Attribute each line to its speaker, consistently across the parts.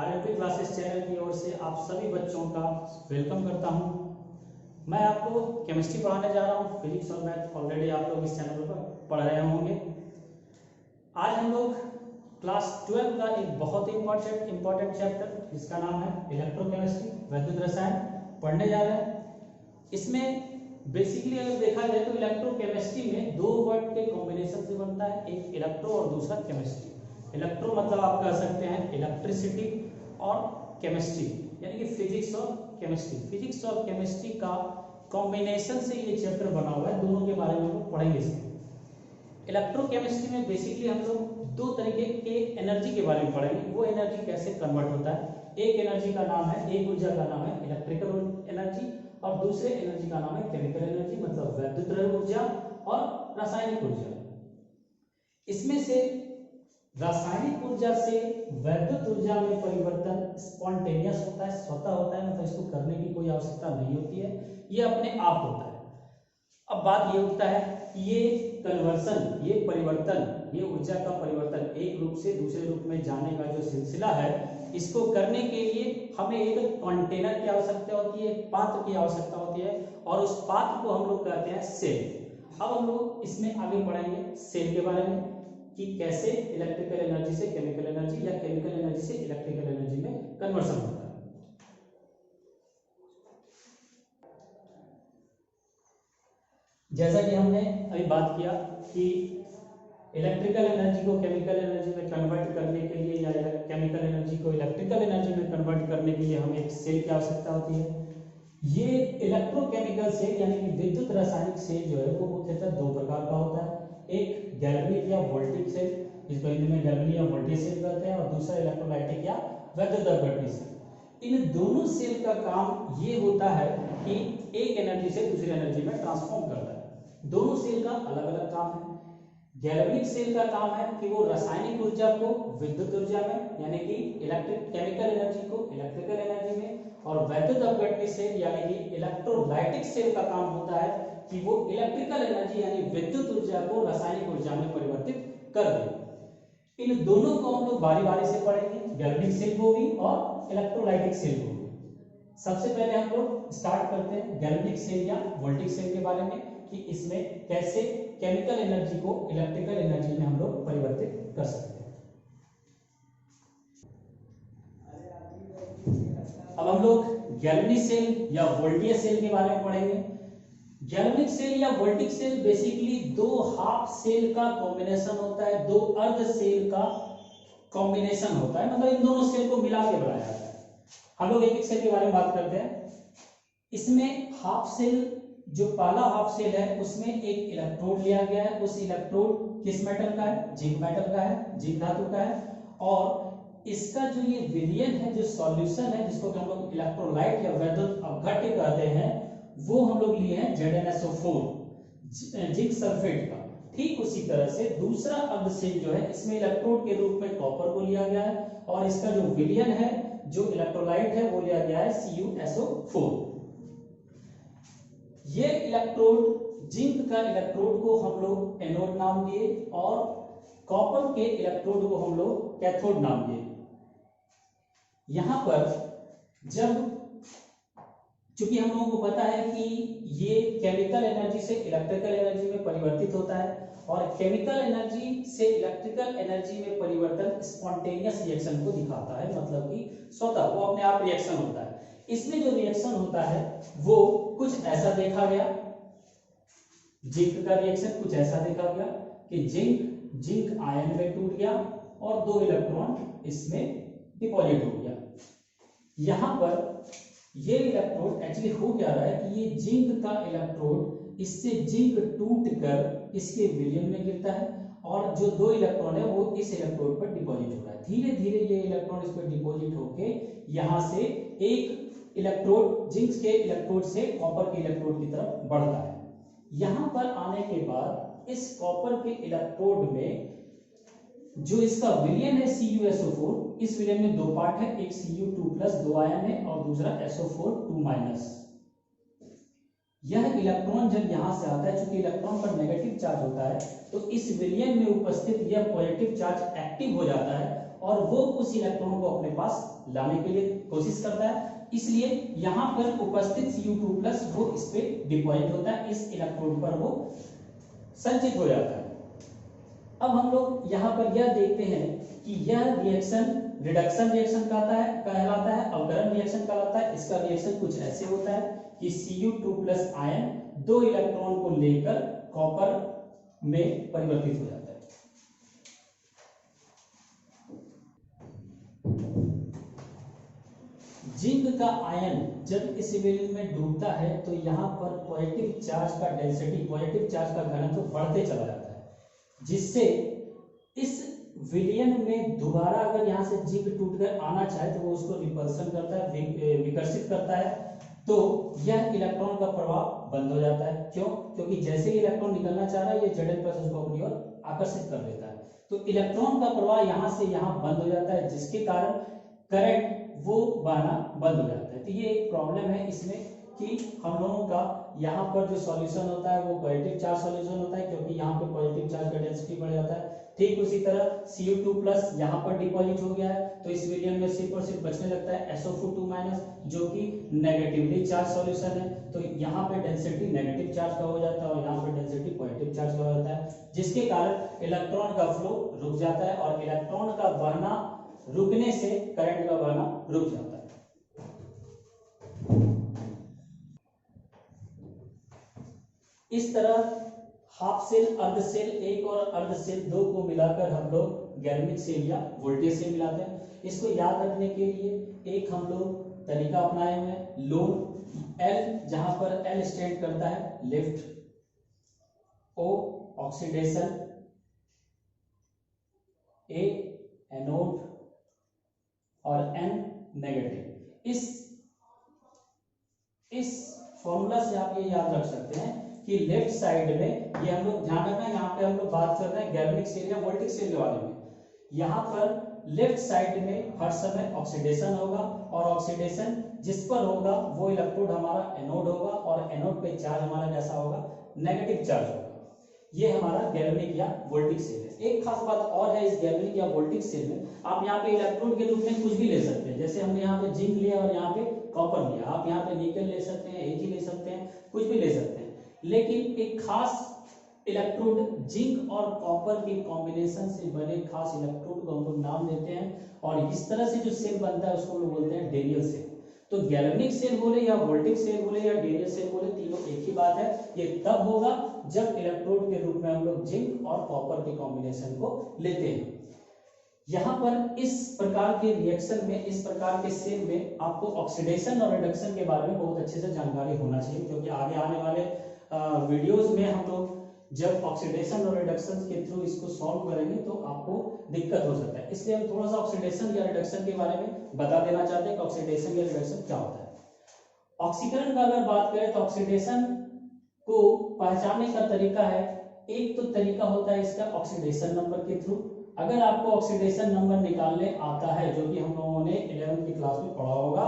Speaker 1: RLP classes channel की ओर से आप सभी बच्चों का वेलकम करता हूं। मैं आपको केमिस्ट्री पढ़ाने जा रहा हूं। फिजिक्स और मैथ ऑलरेडी आप लोग इस चैनल पर पढ़ रहे होंगे। आज हम लोग क्लास 12 का एक बहुत ही इंपॉर्टेंट चैप्टर जिसका नाम है इलेक्ट्रोकेमिस्ट्री वैद्युत रसायन पढ़ने जा रहे हैं। इसमें बेसिकली अगर देखा जाए तो इलेक्ट्रोकेमिस्ट्री में दो वर्ड के कॉम्बिनेशन से बनता है, एक इलेक्ट्रो और दूसरा केमिस्ट्री। इलेक्ट्रो मतलब आप कह सकते हैं इलेक्ट्रिसिटी और केमिस्ट्री यानी कि फिजिक्स और केमिस्ट्री। फिजिक्स और केमिस्ट्री का कॉम्बिनेशन से ये चैप्टर बना हुआ है, दोनों के बारे में हम लोग पढ़ेंगे इसमें। इलेक्ट्रोकेमिस्ट्री में बेसिकली हम लोग दो तरीके के एनर्जी के बारे में पढ़ेंगे। वो एनर्जी कैसे कन्वर्ट होता है, एक एनर्जी का नाम है, एक ऊर्जा का नाम है इलेक्ट्रिकल एनर्जी और दूसरे एनर्जी का नाम है केमिकल एनर्जी मतलब वैद्युत ऊर्जा और रासायनिक ऊर्जा। इसमें से रासायनिक ऊर्जा से वैद्युत ऊर्जा में परिवर्तन स्पॉन्टेनियस होता है, स्वतः होता है, मतलब इसको करने की कोई आवश्यकता नहीं होती है, ये अपने आप होता है। अब बात ये उठता है कि ये कन्वर्सन, ये परिवर्तन, ये ऊर्जा का परिवर्तन एक रूप से दूसरे रूप में जाने का जो सिलसिला है, इसको करने के लिए हमें एक कंटेनर की आवश्यकता होती है, पात्र की आवश्यकता होती है और उस पात्र को हम लोग कहते हैं सेल। अब हम लोग इसमें आगे पढ़ेंगे सेल के बारे में कि कैसे इलेक्ट्रिकल एनर्जी से केमिकल एनर्जी या केमिकल एनर्जी से इलेक्ट्रिकल एनर्जी में कन्वर्सन होता है। जैसा कि हमने अभी बात किया कि इलेक्ट्रिकल एनर्जी को केमिकल एनर्जी में कन्वर्ट करने के लिए या केमिकल एनर्जी को इलेक्ट्रिकल एनर्जी में कन्वर्ट करने के लिए हमें एक सेल की आवश्यकता होती है। ये इलेक्ट्रोकेमिकल सेल यानी कि विद्युत रासायनिक सेल जो है वो मुख्यतः दो प्रकार का होता है। एक गैल्वेनिक या वोल्टिक सेल, जिसको हिंदी में गैल्वेनिक या वोल्टेज सेल कहते हैं, और दूसरा इलेक्ट्रोलाइटिक या वैद्युत अपघटनी सेल। इन दोनों सेल का काम ये होता है कि एक एनर्जी से दूसरी एनर्जी में ट्रांसफॉर्म करता है। दोनों सेल का अलग अलग काम है। गैल्वेनिक सेल का काम है कि वो रासायनिक ऊर्जा को विद्युत ऊर्जा में यानी कि केमिकल एनर्जी को इलेक्ट्रिकल एनर्जी में, और वैद्युत अपघटनी सेल यानी कि इलेक्ट्रोलाइटिक सेल का काम होता है कि वो इलेक्ट्रिकल एनर्जी यानी विद्युत ऊर्जा को रासायनिक ऊर्जा में परिवर्तित कर दे। इन दोनों को हम लोग बारी बारी से पढ़ेंगे, गैल्वेनिक सेल को भी और इलेक्ट्रोलाइटिक सेल को भी। सबसे पहले हम लोग स्टार्ट करते हैं गैल्वेनिक सेल या वोल्टिक सेल के बारे में कि इसमें कैसे केमिकल एनर्जी को इलेक्ट्रिकल एनर्जी में हम लोग परिवर्तित कर सकते हैं। अब हम लोग गैल्वेनिक सेल या वोल्टीय सेल के बारे में पढ़ेंगे। गैल्वेनिक सेल या वोल्टिक सेल बेसिकली दो हाफ सेल का कॉम्बिनेशन होता है, दो अर्ध सेल का कॉम्बिनेशन होता है, मतलब इन दोनों सेल को मिला के बनाया जाता है। हम लोग एक एक सेल के बारे में बात करते हैं। इसमें हाफ सेल, जो पहला हाफ सेल है उसमें एक इलेक्ट्रोड लिया गया है। उस इलेक्ट्रोड किस मेटल का है? जिंक मेटल का है, जिंक धातु का है। और इसका जो ये विलयन है, जो सॉल्यूशन है, जिसको हम लोग इलेक्ट्रोलाइट या वैद्युत अपघट्य कहते हैं, वो हम लोग लिए हैं ZnSO4 जिंक सल्फेट का। ठीक उसी तरह से दूसरा अर्ध सेल जो है, इसमें इलेक्ट्रोड के रूप में कॉपर को लिया गया है और इसका जो विलयन है, जो इलेक्ट्रोलाइट है, वो लिया गया है CuSO4। ये इलेक्ट्रोड, जिंक का इलेक्ट्रोड को हम लोग एनोड नाम दिए और कॉपर के इलेक्ट्रोड को हम लोग कैथोड नाम दिए। यहां पर जब, चूंकि हम लोगों को पता है कि ये केमिकल एनर्जी से इलेक्ट्रिकल एनर्जी में परिवर्तित होता है और केमिकल एनर्जी से इलेक्ट्रिकल एनर्जी में परिवर्तन स्पॉन्टेनियस रिएक्शन को दिखाता है, मतलब कि स्वतः वो अपने आप रिएक्शन होता है। इसमें जो रिएक्शन होता है वो कुछ ऐसा देखा गया, जिंक का रिएक्शन कुछ ऐसा देखा गया कि जिंक आयन में टूट गया और दो इलेक्ट्रॉन इसमें डिपॉजिट हो गया। यहां पर ये इलेक्ट्रोड एक्चुअली हो क्या रहा है कि ये जिंक का इलेक्ट्रोड, इससे जिंक टूटकर इसके विलयन में गिरता है और जो दो इलेक्ट्रॉन है वो इस इलेक्ट्रोड पर डिपॉजिट हो रहा है। धीरे धीरे ये इलेक्ट्रॉन इस पर डिपॉजिट होके यहां से एक इलेक्ट्रोड, जिंक के इलेक्ट्रोड से कॉपर के इलेक्ट्रोड की तरफ बढ़ता है। यहां पर आने के बाद इस कॉपर के इलेक्ट्रोड में जो इसका विलयन है CuSO4, इस विलयन में दो पार्ट है, एक Cu2+ 2 आयन है और दूसरा SO4 2-। यह इलेक्ट्रॉन जब यहां से आता है, चूंकि इलेक्ट्रॉन पर नेगेटिव चार्ज होता है, तो इस विलयन में उपस्थित यह पॉजिटिव चार्ज एक्टिव हो जाता है और वो उस इलेक्ट्रॉन को अपने पास लाने के लिए कोशिश करता है। इसलिए यहाँ पर उपस्थित Cu2+ वो इस पे डिपॉजिट होता है, इस इलेक्ट्रोड पर वो संचित हो जाता है। अब हम लोग यहाँ पर यह देखते हैं कि यह रिएक्शन रिडक्शन रिएक्शन कहलाता है, अवकरण रिएक्शन कहलाता है। इसका रिएक्शन कुछ ऐसे होता है कि Cu2+ आयन 2 इलेक्ट्रॉन को लेकर कॉपर में परिवर्तित हो जाता है। जिंक का आयन जब इस विलयन में डूबता है तो यहाँ पर पॉजिटिव चार्ज का डेंसिटी, पॉजिटिव चार्ज का घनत्व बढ़ते चला जाता है, जिससे इस विलयन में दोबारा अगर यहाँ से जिंक टूटकर आना चाहे तो वो उसको रिपल्सन करता है, विकर्षित करता है, तो यह इलेक्ट्रॉन का प्रवाह बंद हो जाता है। क्यों? क्योंकि जैसे ही इलेक्ट्रॉन निकलना चाह रहा है ये Zn+ उसको अपनी ओर आकर्षित कर लेता है, तो इलेक्ट्रॉन का प्रवाह यहाँ से यहाँ बंद हो जाता है, जिसके कारण करंट वो बहना बंद हो जाता है। तो ये एक प्रॉब्लम है इसमें कि हम लोगों का यहाँ पर जो सॉल्यूशन होता है वो पॉजिटिव चार्ज सॉल्यूशन होता है, क्योंकि यहाँ पे पॉजिटिव चार्ज का डेंसिटी बढ़ जाता है। ठीक उसी तरह Cu2+ यहाँ पर डिपॉजिट हो गया है, तो इस विलयन में सिर्फ और सिर्फ बचने लगता है SO2-, जो कि नेगेटिवली चार्ज सॉल्यूशन है। तो यहाँ पे डेंसिटी नेगेटिव चार्ज का हो जाता है और यहाँ पे डेंसिटी पॉजिटिव चार्ज का हो जाता है, जिसके कारण इलेक्ट्रॉन का फ्लो रुक जाता है और इलेक्ट्रॉन का बहना रुकने से करंट का बहना रुक जाता है। इस तरह हाफ सेल, अर्ध सेल 1 और अर्ध सेल 2 को मिलाकर हम लोग गैल्वेनिक सेल या वोल्टेज सेल मिलाते हैं। इसको याद रखने के लिए एक हम लोग तरीका अपनाए हुए हैं, लोड L, जहां पर L स्टैंड करता है lift, O oxidation, A anode और N नेगेटिव। इस फॉर्मूला से आप ये याद रख सकते हैं कि लेफ्ट साइड में, ये हम लोग ध्यान रखना है, यहाँ पे हम लोग बात कर रहे हैं गैल्वेनिक सेल या वोल्टिक सेल के बारे में। यहाँ पर लेफ्ट साइड में हर समय ऑक्सीडेशन होगा और ऑक्सीडेशन जिस पर होगा वो इलेक्ट्रोड हमारा एनोड होगा और एनोड पे चार्ज हमारा कैसा होगा, नेगेटिव चार्ज होगा। ये हमारा गैल्वेनिक या वोल्टिक सेल है। एक खास बात और है इस गैल्वेनिक या वोल्टिक सेल में, आप यहाँ पे इलेक्ट्रोड के रूप में कुछ भी ले सकते हैं। जैसे हमने यहाँ पे जिंक लिया और यहाँ पे कॉपर लिया, आप यहाँ पे निकल ले सकते हैं, Ag ले सकते हैं, कुछ भी ले सकते हैं। लेकिन एक खास इलेक्ट्रोड जिंक और कॉपर के कॉम्बिनेशन से बने खास इलेक्ट्रोड को हम लोग नाम देते हैं और इस तरह से जो सेल बनता है उसको हम लोग बोलते हैं डेरियल सेल। तो गैल्वेनिक सेल बोले या वोल्टिक सेल बोले या डेरियल सेल बोले, तीनों एक ही बात है। ये तब होगा जब इलेक्ट्रोड के रूप में हम लोग जिंक और कॉपर के कॉम्बिनेशन को लेते हैं। यहाँ पर इस प्रकार के रिएक्शन में, इस प्रकार के सेल में आपको ऑक्सीडेशन और रिडक्शन के बारे में बहुत अच्छे से जानकारी होना चाहिए, क्योंकि आगे आने वाले वीडियोस में हम लोग जब ऑक्सीडेशन और रिडक्शन के थ्रू इसको सॉल्व करेंगे तो आपको दिक्कत हो सकता है। इसलिए हम थोड़ा सा ऑक्सीडेशन या रिडक्शन के बारे में बता देना चाहते हैं कि ऑक्सीडेशन या रिडक्शन क्या होता है। ऑक्सीकरण का अगर बात करें तो ऑक्सीडेशन को पहचानने का तरीका है, एक तो तरीका होता है इसका ऑक्सीडेशन नंबर के थ्रू। अगर आपको ऑक्सीडेशन नंबर निकालने आता है, जो कि हम लोगों ने 11वीं की क्लास में पढ़ा होगा,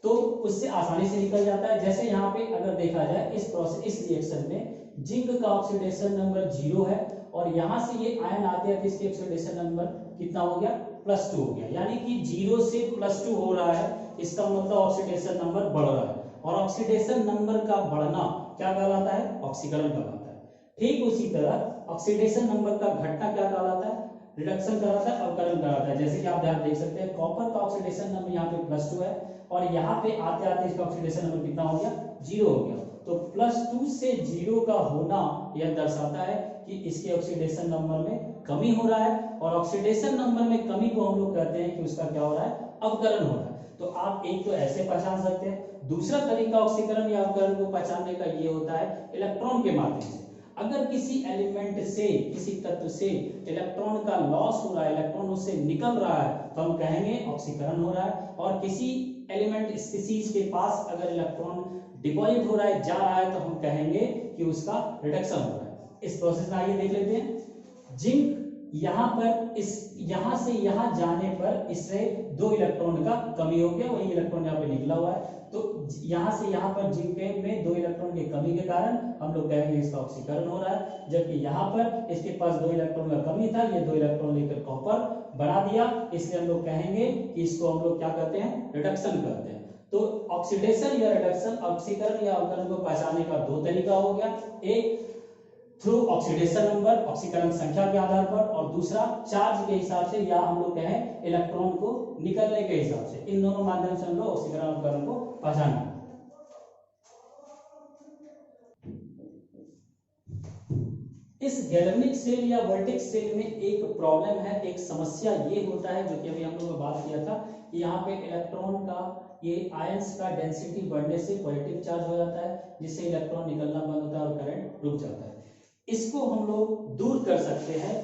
Speaker 1: तो उससे आसानी से निकल जाता है। जैसे यहाँ पे अगर देखा जाए इस रिएक्शन में जिंक का ऑक्सीडेशन नंबर 0 है और यहाँ से ये आयन आते हैं तो इसके ऑक्सीडेशन नंबर कितना हो गया, +2 हो गया। यानी कि 0 से +2 हो रहा है, इसका मतलब ऑक्सीडेशन नंबर बढ़ रहा है। और ऑक्सीडेशन नंबर का बढ़ना क्या कहलाता है, ऑक्सीकरण कहलाता है। ठीक उसी तरह ऑक्सीडेशन नंबर का घटना क्या कहलाता है, रिडक्शन कहलाता है, अवकरण कहलाता है। जैसे कि आप ध्यान देख सकते हैं कॉपर का ऑक्सीडेशन नंबर यहाँ पे +2 है और यहाँ पे आते आते इसका ऑक्सीडेशन नंबर कितना हो गया, 0 हो गया। तो +2 से 0 का होना यह दर्शाता है कि इसके ऑक्सीडेशन नंबर में कमी हो रहा है और ऑक्सीडेशन नंबर में कमी को हम लोग कहते हैं कि उसका क्या हो रहा है, अवकरण हो रहा है। तो आप एक तो ऐसे पहचान सकते हैं। दूसरा तरीका ऑक्सीकरण या अवकरण को पहचानने का ये होता है इलेक्ट्रॉन के माध्यम से। अगर किसी एलिमेंट से, किसी तत्व से इलेक्ट्रॉन का लॉस हो रहा है, इलेक्ट्रॉन उससे निकल रहा है, तो हम कहेंगे ऑक्सीकरण हो रहा है। और किसी एलिमेंट स्पीसीज के पास अगर इलेक्ट्रॉन डिपॉजिट हो रहा है, जा रहा है, तो हम कहेंगे कि उसका रिडक्शन हो रहा है। इस प्रोसेस में आइए देख लेते हैं। जिंक यहाँ पर यहाँ से यहाँ जाने पर इससे 2 इलेक्ट्रॉन का कमी हो गया, वही इलेक्ट्रॉन यहाँ पे निकला हुआ है। तो यहाँ से यहाँ पर जिंक में 2 इलेक्ट्रॉन की कमी के कारण हम लोग कहेंगे इसका ऑक्सीकरण हो रहा है। जबकि यहाँ पर इसके पास 2 इलेक्ट्रॉन का कमी था, ये 2 इलेक्ट्रॉन लेकर कॉपर बढ़ा दिया, इसलिए हम लोग कहेंगे कि इसको हम लोग क्या कहते हैं, रिडक्शन कहते हैं। तो ऑक्सीडेशन या रिडक्शन, ऑक्सीकरण या अवकरण को पहचानने का दो तरीका हो गया, एक थ्रू ऑक्सीडेशन नंबर, ऑक्सीकरण संख्या के आधार पर, और दूसरा चार्ज के हिसाब से, या हम लोग कहें इलेक्ट्रॉन को निकलने के हिसाब से। इन दोनों माध्यम से हम लोग ऑक्सीकरण अवकरण को पहचानेंगे। इस गैल्वेनिक सेल या वर्टेक्स सेल में एक प्रॉब्लम है, एक समस्या ये होता है, जो कि अभी हम लोगों ने बात किया था कि यहाँ पे इलेक्ट्रॉन का, ये आयंस का डेंसिटी बढ़ने से पॉजिटिव चार्ज हो जाता है, जिससे इलेक्ट्रॉन निकलना बंद होता है और करंट रुक जाता है। इसको हम लोग दूर कर सकते हैं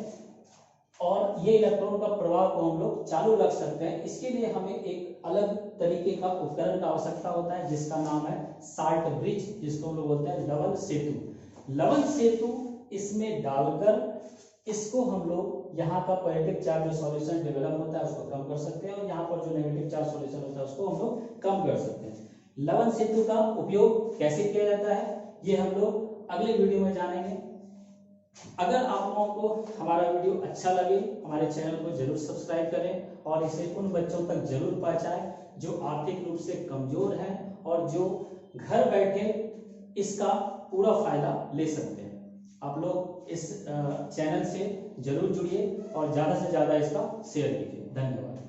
Speaker 1: और ये इलेक्ट्रॉन का प्रवाह को हम लोग चालू रख सकते हैं। इसके लिए हमें एक अलग तरीके का उपकरण का आवश्यकता होता है, जिसका नाम है साल्ट ब्रिज, जिसको हम लोग बोलते हैं लवण सेतु। लवण सेतु इसमें डालकर इसको हम लोग यहाँ का पॉजिटिव चार्ज जो सॉल्यूशन डेवलप होता है उसको कम कर सकते हैं, और यहाँ पर जो नेगेटिव चार्ज सॉल्यूशन होता है उसको हम लोग कम कर सकते हैं। लवण सेतु का उपयोग कैसे किया जाता है, ये हम लोग अगले वीडियो में जानेंगे। अगर आप लोगों को हमारा वीडियो अच्छा लगे, हमारे चैनल को जरूर सब्सक्राइब करें और इसे उन बच्चों तक जरूर पहुंचाएं जो आर्थिक रूप से कमजोर हैं और जो घर बैठे इसका पूरा फायदा ले सकते हैं। आप लोग इस चैनल से जरूर जुड़िए और ज्यादा से ज्यादा इसका शेयर कीजिए। धन्यवाद।